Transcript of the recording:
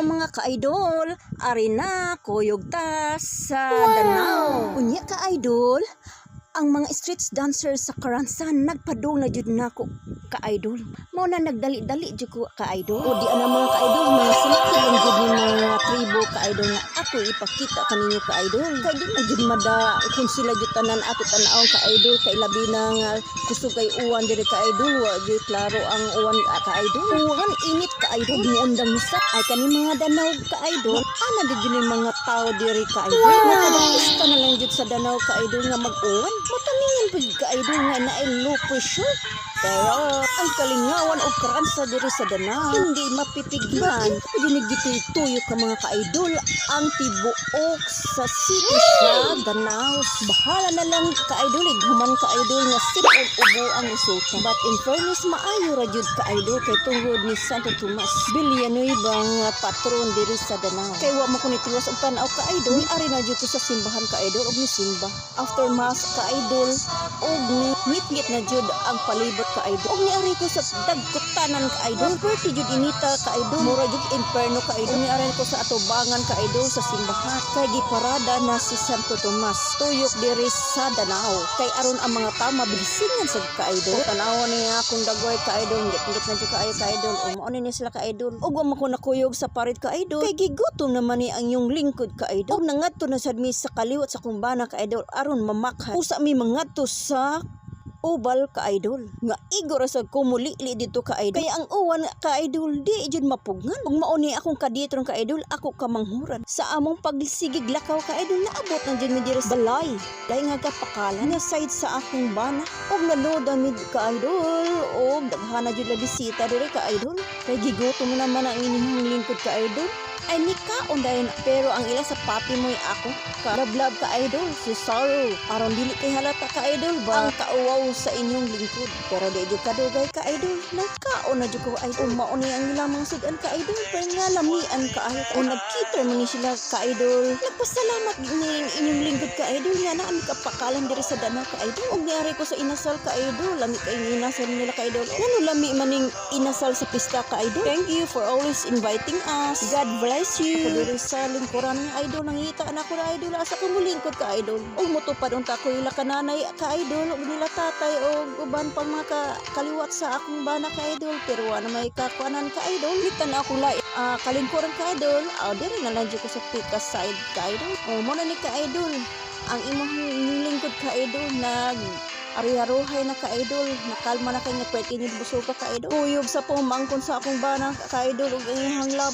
mga ka-idol, ari na kuyog ta sa Danao. Unya ka-idol, ang mga street dancer sa Karansan nagpadung na jud nako ka-idol. Mao na nagdali-dali jud ko ka-idol. O di ana mga ka-idol, mga select lang jud ni mga tribo ka-idol nga ako ipakita kaninyo ka-idol. Kay di na jud mada kung sila jud tanan ato tan-aw ka-idol, kay labi na nga kusog kay uwan diri ka-idol, wa jud klaro ang uwan ka-idol. Uwan init ka-idol, muundang nisa ay kani mga Danau ka-idol. Ana jud ni mga tao diri ka-idol. Nakadagista na lang jud sa Danau ka-idol nga mag-uwan. Matamingin po ka-idol nga na ay low pressure. Pero ang kalingawan o karansa diri sa Danau hindi mapipigilan. Dinig gituyo ka mga ka-idol ang tibuok sa city sa Danau. Bahala na lang ka-idol, human ka-idol nga sip og ubo ang resulta. But in fairness, maayo ra jud ka-idol kay tungod ni Santo Tomas Villanueva bang patron diri sa Danau. Kay wa mo ko nituwas og tan-aw ka-idol, ari na jud ko sa simbahan ka-idol og ni simba. After mass ka-idol og ni ngit-ngit na jud ang palibot ka-idol. Og niari ko sa dagkutanan ka-idol. Perti jud inita ka-idol. Mura jud inferno ka-idol. Niari ko sa atubangan ka-idol sa simbahan. Kay giparada na si Santo Tomas tuyok diri sa Danau. Kay aron ang mga tao mabilisingan sa ka-idol. Tanaw niya akong dagoy ka-idol. Ngit-ngit na jud ka-idol. Mao ni sila ka-idol. Og wa man ko nakuyog sa parit ka-idol. Kay gigutom naman ni ang yung lingkod ka-idol. Og nangadto na sad mi sa kaliwat sa kumbana ka-idol aron mamakha. Usa mi mangadto sa ubal ka-idol nga igor sa kumulili dito ka-idol. Kaya ang uwan ka-idol di jud mapugngan. Ug mao ni akong kaditron ka-idol, ako kamanghuran sa among pagsigig lakaw ka-idol. Naabot na jud mi diri sa balay nga kapakalan na side sa akong bana. Og naloda mi ka-idol og daghana jud la bisita diri ka-idol. Kay gigutom naman ang inyong lingkod ka-idol. Ay nikaon dayon, pero ang ila sa papi mo'y ako kalablab ka-idol si Sorrow aron dili kay halata ka-idol ba ang kauwaw sa inyong lingkod. Pero di jud kadugay ka-idol, nagkaon na jud ko idol. Mao ni ang ilang sudan ka-idol, pero nga lamian ka-ay o nagkita man ni sila ka-idol. Nagpasalamat ni inyong lingkod ka-idol nga naa mi kapakalan diri sa Danau ka-idol. Og niari ko sa inasal ka-idol, lami kay inasal nila ka-idol. Ngano lami maning inasal sa pista ka-idol. Thank you for always inviting us. God bless you. Diri sa lingkuran ni idol, nangita na ko na idol asa ko mulingkod ka idol. Og motupad unta ko ila kananay ka idol og nila tatay og uban pang mga kaliwat sa akong bana ka idol. Pero wala may kakuanan ka idol. Litan ako la kalingkuran ka idol. Diri na lang ko sa pika side ka idol. Mo na ni ka idol. Ang imong lingkod ka idol nag ari-aruhay na ka-idol, nakalma na kay nga pwede ni busog ka ka-idol. Kuyog sa pumangkon sa akong bana ka-idol og iyang laban.